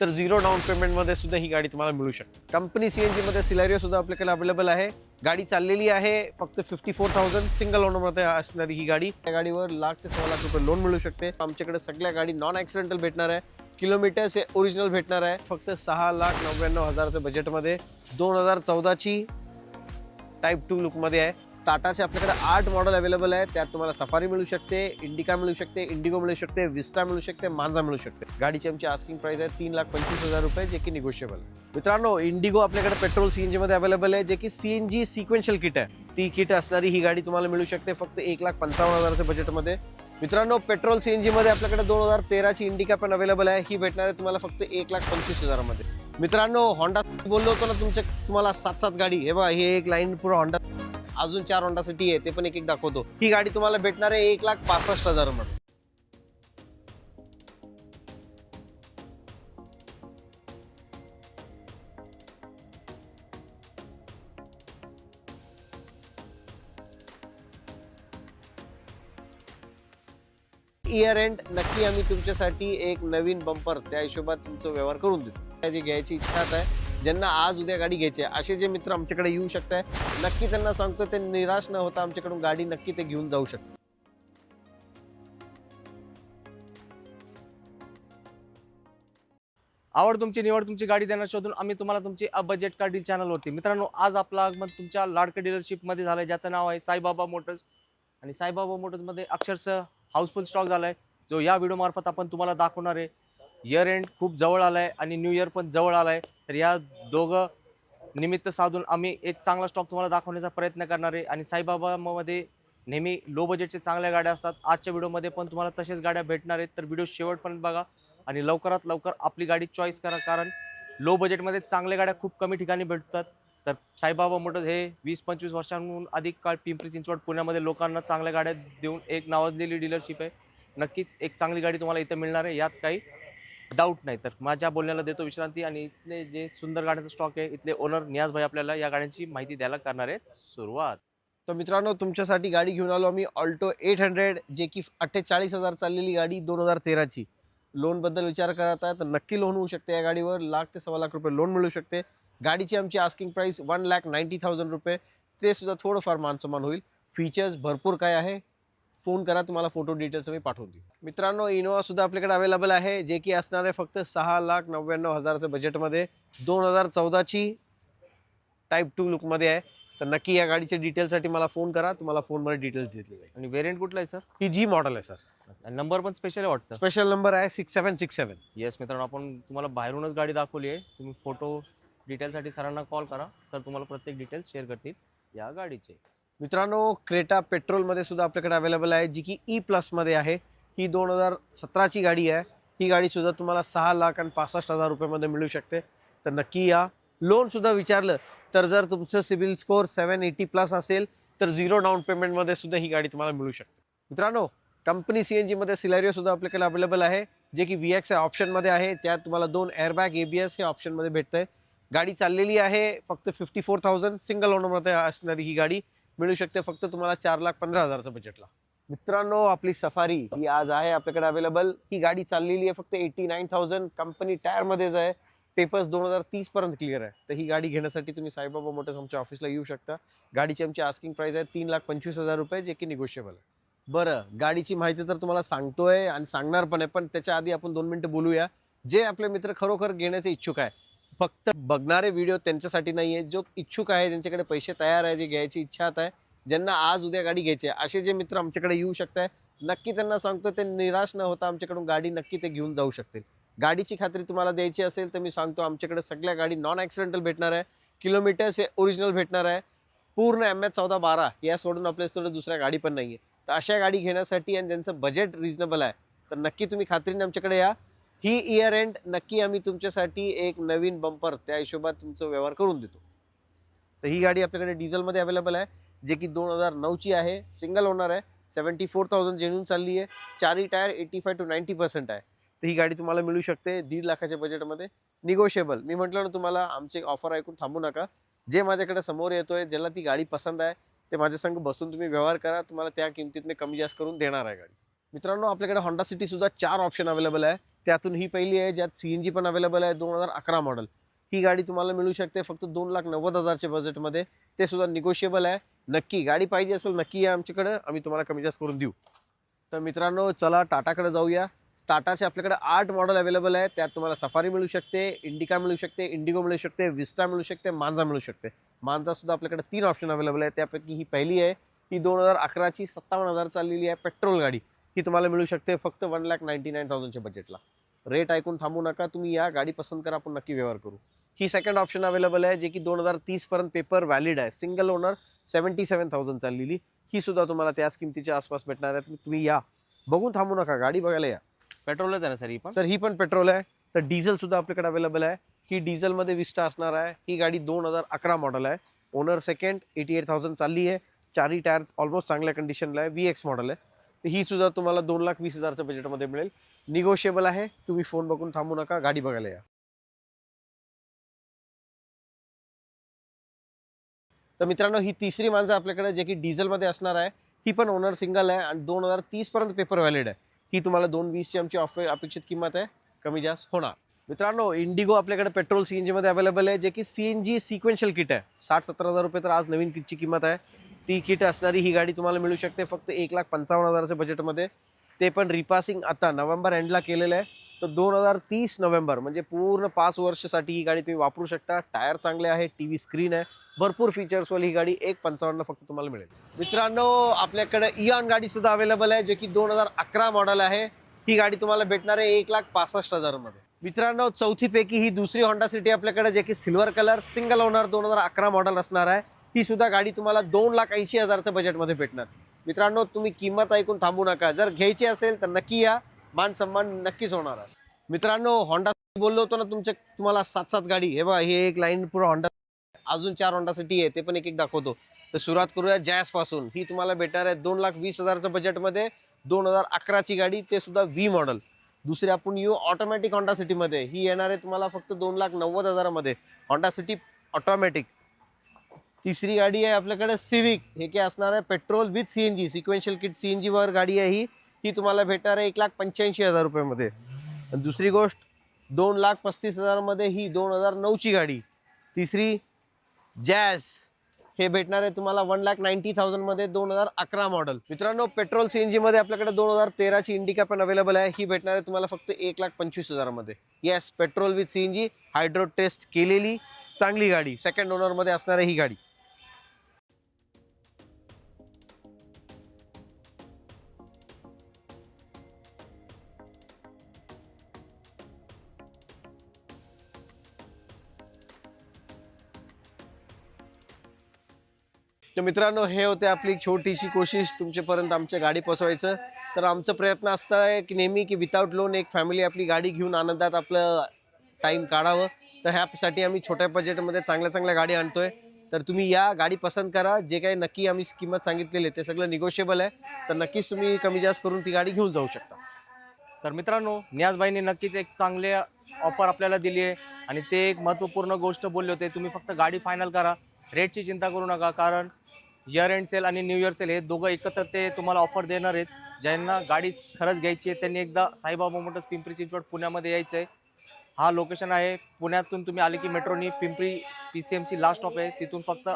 तर 0 डाऊन पेमेंटमध्ये सुद्धा ही गाडी तुम्हाला मिळू शकते। कंपनी CNG मध्ये सिलेरियो सुद्धा आपल्याकडे अवेलेबल आहे। गाडी चाललेली आहे फक्त 54,000 सिंगल ओनरमध्ये असणारी ही गाडी। या गाडीवर लाख ते 1.25 लाख रुपये लोन मिळू शकते। आमच्याकडे सगळ्या गाडी नॉन ॲक्सिडेंटल भेटणार आहे, किलोमीटर्स हे ओरिजिनल भेटणार आहे, फक्त 6,99,000च्या बजेटमध्ये। 2014 ची टाइप 2 लुकमध्ये आहे। टाटाचे आपल्याकडे 8 मॉडेल अवेलेबल आहे। त्यात तुम्हाला सफारी मिळू शकते, इंडिका मिळू शकते, इंडिगो मिळू शकते, विस्टा मिळू शकते, मांजा मिळू शकते। गाडीची आमची आस्किंग प्राइस आहे 3,25,000 रुपये, जे की निगोशिएबल। मित्रांनो, इंडिगो आपल्याकडे पेट्रोल CNG मध्ये अवेलेबल आहे, जे की CNG सिक्वेन्शियल किट आहे। ती किट असणारी ही गाडी तुम्हाला मिळू शकते फक्त 1,55,000च्या बजेटमध्ये। मित्रांनो, पेट्रोल CNG मध्ये आपल्याकडे 2013 ची इंडिका पण अवेलेबल आहे। ही भेटणार आहे तुम्हाला फक्त 1,25,000 मध्ये। मित्रांनो, होंडा बोललो होतो ना तुम्हाला 7 गाडी, हे बघा, ही एक लाईन पूर्ण होंडा, अजून 4 होंडा सिटी आहे, ते पण एक दाखवतो। ही गाडी तुम्हाला भेटणार आहे 1,65,000 मध्ये। इयर एंड नक्की आम्ही तुमच्यासाठी एक नवीन बंपर त्या हिशोबात तुमचं व्यवहार करून देतो। जी घ्यायची इच्छा आहे, ज्यांना आज उद्या गाडी घ्यायची आहे, असे जे मित्र आमच्याकडे येऊ शकतात, नक्की त्यांना सांगतो ते निराश न होता आमच्याकडून गाडी नक्की ते घेऊन जाऊ शकतात। आवड तुमची निवड तुमची गाडी देणार शोधून आम्ही तुम्हाला तुमची बजेट कार डील चॅनलवरती। मित्रांनो, आज आपला आगमन तुमच्या लाडके डीलरशिपमध्ये झालं आहे, ज्याचं नाव आहे साईबाबा मोटर्स। आणि साईबाबा मोटर्समध्ये अक्षरशः हाऊसफुल स्टॉक झाला आहे, जो या व्हिडिओमार्फत आपण तुम्हाला दाखवणार आहे। इयर एंड खूप जवळ आला आहे आणि न्यू इयर पण जवळ आला आहे, तर या दोघं निमित्त साधून आम्ही एक चांगला स्टॉक तुम्हाला दाखवण्याचा प्रयत्न करणार आहे। आणि साईबाबामध्ये नेहमी लो बजेटचे चांगल्या गाड्या असतात। आजच्या व्हिडिओमध्ये पण तुम्हाला तसेच गाड्या भेटणार आहेत, तर व्हिडिओ शेवटपर्यंत बघा आणि लवकरात लवकर आपली गाडी चॉईस करा, कारण लो बजेटमध्ये चांगल्या गाड्या खूप कमी ठिकाणी भेटतात। तर साईबाबा मोटर्स हे 20-25 वर्षांहून अधिक काळ पिंपरी चिंचवड पुण्यामध्ये लोकांना चांगल्या गाड्या देऊन एक नावाजलेली डीलरशिप आहे। नक्कीच एक चांगली गाडी तुम्हाला इथे मिळणार आहे, यात काही डाऊट नाही। तर माझ्या बोलण्याला देतो विश्रांती आणि इथले जे सुंदर गाड्यांचा स्टॉक आहे, इथले ओनर नियाज भाई आपल्याला या गाड्यांची माहिती द्यायला करणार आहेत सुरुवात। तर मित्रांनो, तुमच्यासाठी गाडी घेऊन आलो आम्ही ऑल्टो 800, जे की 48,000 चाललेली गाडी 2013 ची। लोन बद्दल विचार करत आहे तर नक्की लोन होऊ शकते। या गाडीवर लाख ते 1.25 लाख रुपये लोन मिळू शकते। गाडीची आमची आस्किंग प्राइस 1,90,000 रुपये, ते सुद्धा थोडंफार मानसमान होईल। फीचर्स भरपूर काय आहे, फोन करा, तुम्हाला फोटो डिटेल्स मी पाठवून देऊ। मित्रांनो, इनोवा सुद्धा आपल्याकडे अवेलेबल आहे, जे की असणार आहे फक्त 6,99,000च्या बजेटमध्ये। 2014 ची टाइप 2 लुकमध्ये आहे। तर नक्की या गाडीच्या डिटेल्ससाठी मला फोन करा, तुम्हाला फोनमध्ये डिटेल्स देतले जाईल। आणि व्हेरियंट कुठला आहे सर? ही जी मॉडेल आहे सर। नंबर पण स्पेशल आहे वाटतं? स्पेशल नंबर आहे 6767। येस मित्रांनो, आपण तुम्हाला बाहेरूनच गाडी दाखवली आहे। तुम्ही फोटो डिटेलसाठी सरांना कॉल करा, सर तुम्हाला प्रत्येक डिटेल्स शेअर करतील या गाडीचे। मित्रांनो, क्रेटा पेट्रोलमध्ये सुद्धा आपल्याकडे अवेलेबल आहे, जी की E+मध्ये आहे। ही 2017 ची गाडी आहे। ही गाडी सुद्धा तुम्हाला 6,65,000 रुपयामध्ये मिळू शकते। तर नक्की या। लोन सुद्धा विचारलं तर जर तुमचं सिबिल स्कोअर 780+ असेल तर 0 डाऊन पेमेंटमध्ये सुद्धा ही गाडी तुम्हाला मिळू शकते। मित्रांनो, कंपनी CNG मध्ये सिलेरियो सुद्धा आपल्याकडे अवेलेबल आहे, जे की VX ऑप्शनमध्ये आहे। त्यात तुम्हाला 2 एअरबॅग ABS हे ऑप्शनमध्ये भेटतंय। गाडी चाललेली आहे फक्त 54,000 सिंगल ओनरमध्ये असणारी ही गाडी मिळू शकते फक्त तुम्हाला 4,15,000च्या बजेटला। मित्रांनो, आपली सफारी ही आज आहे आपल्याकडे अवेलेबल। ही गाडी चाललेली आहे फक्त 89,000, कंपनी टायरमध्येच आहे। पेपर्स 2030 पर्यंत क्लिअर आहे। तर ही गाडी घेण्यासाठी तुम्ही साईबाबा मोटर्स आमच्या ऑफिसला येऊ शकता। गाडीची आमची आस्किंग प्राइस आहे 3,25,000 रुपये, जे की निगोशिएबल आहे। बरं, गाडीची माहिती तर तुम्हाला सांगतोय आणि सांगणार पण आहे, पण त्याच्या आधी आपण 2 मिनिटं बोलूया। जे आपले मित्र खरोखर घेण्याचे इच्छुक आहे, फक्त बघणारे व्हिडिओ त्यांच्यासाठी नाही आहे, जो इच्छुक आहे, ज्यांच्याकडे पैसे तयार आहे, जे घ्यायची इच्छा आहे, ज्यांना आज उद्या गाडी घ्यायची आहे, असे जे मित्र आमच्याकडे येऊ शकतात, नक्की त्यांना सांगतो ते निराश न होता आमच्याकडून गाडी नक्की ते घेऊन जाऊ शकतील। गाडीची खात्री तुम्हाला द्यायची असेल तर मी सांगतो आमच्याकडे सगळ्या गाडी नॉन ॲक्सिडेंटल भेटणार आहे, किलोमीटर्स हे ओरिजिनल भेटणार आहे, पूर्ण MS1412 या सोडून आपल्याकडे दुसऱ्या गाडी पण नाही आहे। तर अशा गाडी घेण्यासाठी आणि ज्यांचं बजेट रिजनेबल आहे, तर नक्की तुम्ही खात्रीने आमच्याकडे या। ही इयर एंड नक्की आम्ही तुमच्यासाठी एक नवीन बंपर त्या हिशोबात तुमचं व्यवहार करून देतो। तर ही गाडी आपल्याकडे डिझेलमध्ये अवेलेबल आहे, जे की 2009 ची आहे, सिंगल ओनर आहे, 74,000 जेन्युइन चालली आहे, चारही टायर 85 to 90% आहे। तर ही गाडी तुम्हाला मिळू शकते 1.5 लाखाच्या बजेटमध्ये, निगोशिएबल। मी म्हटलं ना तुम्हाला, आमचे ऑफर ऐकून थांबू नका। जे माझ्याकडे समोर येतोय, ज्याला ती गाडी पसंत आहे, ते माझ्या संग बसून तुम्ही व्यवहार करा, तुम्हाला त्या किमतीत मी कमी जास्त करून देणार आहे गाडी। मित्रांनो आपल्याकडे होंडा सिटी सुद्धा 4 ऑप्शन अवेलेबल आहे. त्यातून ही पहिली आहे ज्यात CNG पण अवेलेबल आहे. 2011 मॉडेल ही गाडी तुम्हाला मिळू शकते फक्त 2,90,000च्या बजेटमध्ये. ते सुद्धा निगोशिएबल आहे. नक्की गाडी पाहिजे असेल नक्की या आमच्याकडे, आम्ही तुम्हाला कमी जास्त करून देऊ. तर मित्रांनो चला टाटाकडे जाऊया. टाटाचे आपल्याकडे 8 मॉडेल अवेलेबल आहे. त्यात तुम्हाला सफारी मिळू शकते, इंडिका मिळू शकते, इंडिगो मिळू शकते, विस्टा मिळू शकते, मांजा मिळू शकते. मांजा सुद्धा आपल्याकडे 3 ऑप्शन अवेलेबल आहे. त्यापैकी ही पहिली आहे. ही 2011ची 57,000 चाललेली आहे पेट्रोल गाडी. ही तुम्हाला मिळू शकते फक्त 1,99,000च्या बजेटला. रेट ऐकून थांबू नका, तुम्ही या गाडी पसंत करा, आपण नक्की व्यवहार करू. ही सेकंड ऑप्शन अवेलेबल आहे जे की 2030 पर्यंत पेपर व्हॅलिड आहे. सिंगल ओनर 77,000 चाललेली. ही सुद्धा तुम्हाला त्याच किमतीच्या आसपास भेटणार आहे. तुम्ही या, बघून थांबू नका, गाडी बघायला या. पेट्रोलच आहे ना सर ही पण? सर ही पण पेट्रोल आहे. तर डिझेल सुद्धा आपल्याकडे अवेलेबल आहे. ही डिझेलमध्ये विस्टा असणार आहे. ही गाडी 2011 मॉडेल आहे. ओनर सेकंड, 88,000 चालली आहे. चारही टायर ऑलमोस्ट चांगल्या कंडिशनला आहे. VX मॉडेल आहे. तर ही सुद्धा तुम्हाला 2,20,000च्या बजेटमध्ये मिळेल. निगोशिएबल आहे. तुम्ही फोन बघून थांबू नका, गाडी बघायला या. तर मित्रांनो ही तिसरी मांजा आपल्याकडे जे की डिझेलमध्ये असणार आहे. ही पण ओनर सिंगल आहे आणि 2030 पर्यंत पेपर व्हॅलिड आहे. ही तुम्हाला 2,20ची आमची अपेक्षित किंमत आहे, कमी जास्त होणार. मित्रांनो इंडिगो आपल्याकडे पेट्रोल CNG मध्ये अवेलेबल आहे जे की CNG सिक्वेन्शियल किट आहे. 60-70,000 रुपये तर आज नवीन किटची किंमत आहे. ती किट असणारी ही गाडी तुम्हाला मिळू शकते फक्त 1,55,000च्या बजेटमध्ये. ते पण रिपासिंग आता नोव्हेंबर एंडला केलेलं आहे. तर 2030 नोव्हेंबर म्हणजे पूर्ण 5 वर्षासाठी ही गाडी तुम्ही वापरू शकता. टायर चांगले आहे, TV स्क्रीन आहे, भरपूर फीचर्सवाली ही गाडी 1,55 फक्त तुम्हाला मिळेल. मित्रांनो आपल्याकडे इऑन गाडी सुद्धा अवेलेबल आहे जे की 2011 मॉडेल आहे. ही गाडी तुम्हाला भेटणार आहे 1,65,000 मध्ये. मित्रांनो चौथी पैकी ही दुसरी होंडा सिटी आपल्याकडे जे की silver colour single owner 2011 model असणार आहे. ही सुद्धा गाडी तुम्हाला 2,80,000च्या बजेटमध्ये भेटणार. मित्रांनो तुम्ही किंमत ऐकून थांबू नका, जर घ्यायची असेल तर नक्की या, मान सन्मान नक्कीच होणार आहे. मित्रांनो होंडा बोललो होतो ना तुम्हाला 7-7 गाडी, हे बघा हे एक लाईन पुरा होंडा, अजून 4 होंडा सिटी आहे ते पण एक एक दाखवतो. तर सुरुवात करूया जॅज पासून. ही तुम्हाला भेटणार आहे 2,20,000च्या बजेटमध्ये. 2011ची गाडी, ते सुद्धा V मॉडेल. दुसरी आपण येऊ ऑटोमॅटिक होंडा सिटीमध्ये. ही येणार आहे तुम्हाला फक्त 2,90,000मध्ये, होंडा सिटी ऑटोमॅटिक. तिसरी गाडी आहे आपल्याकडे सिविक. हे काय असणार आहे petrol with CNG sequential kit CNG वर गाडी आहे ही. ही तुम्हाला भेटणार आहे 1,85,000 रुपयामध्ये. दुसरी गोष्ट 2,35,000 मध्ये ही 2009ची गाडी. तिसरी जॅज, हे भेटणार आहे तुम्हाला 1,90,000 मध्ये, 2011 मॉडेल. मित्रांनो पेट्रोल CNG मध्ये आपल्याकडे 2013ची इंडिका पण अवेलेबल आहे. ही भेटणार आहे तुम्हाला फक्त 1,25,000 मध्ये. Yes petrol with CNG, hydro test केलेली चांगली गाडी, सेकंड ओनर मध्ये असणार आहे ही गाडी. तर मित्रांनो हे होते आपली छोटीशी कोशिश तुमच्यापर्यंत आमच्या गाडी पोहोचवायचं. तर आमचा प्रयत्न असता आहे की नेहमी की विदाऊट लोन एक फॅमिली आपली गाडी घेऊन आनंदात आपलं टाईम काढावं. तर ह्यासाठी आम्ही छोट्या बजेटमध्ये चांगल्या चांगल्या गाडी आणतोय. तर तुम्ही या, गाडी पसंत करा. जे काही नक्की आम्ही किंमत सांगितलेली आहे ते सगळं निगोशिएबल आहे. तर नक्कीच तुम्ही कमी जास्त करून ती गाडी घेऊन जाऊ शकता. तर मित्रांनो नियाजबाईंनी नक्कीच एक चांगले ऑफर आपल्याला दिली आहे आणि ते एक महत्त्वपूर्ण गोष्ट बोलले होते, तुम्ही फक्त गाडी फायनल करा, रेटची चिंता करू नका. कारण इयर एंड सेल आणि न्यू इयर सेल हे दोघं एकत्र ते तुम्हाला ऑफर देणार आहेत. ज्यांना गाडी खरंच घ्यायची आहे त्यांनी एकदा साईबाबा मोटर्स पिंपरी चिंचवड पुण्यामध्ये यायचं आहे. हा लोकेशन आहे. पुण्यातून तुम्ही आले की मेट्रोनी पिंपरी PCMC लास्ट स्टॉप आहे, तिथून फक्त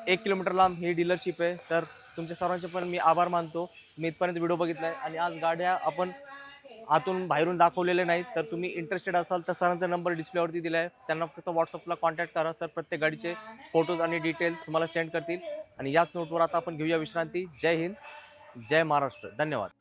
1 किलोमीटर लांब ही डीलरशिप आहे. तर तुमच्या सर्वांचे पण मी आभार मानतो, मी इथपर्यंत व्हिडिओ बघितला आहे. आणि आज गाड्या आपण आतून बाहेरून दाखवलेले नाहीत. तर तुम्ही इंटरेस्टेड असाल तर सरांचा नंबर डिस्प्लेवरती दिला आहे, त्यांना फक्त व्हॉट्सअपला कॉन्टॅक्ट करा. सर प्रत्येक गाडीचे फोटोज आणि डिटेल्स तुम्हाला सेंड करतील. आणि याच नोटवर आता आपण घेऊया विश्रांती. जय हिंद, जय महाराष्ट्र, धन्यवाद.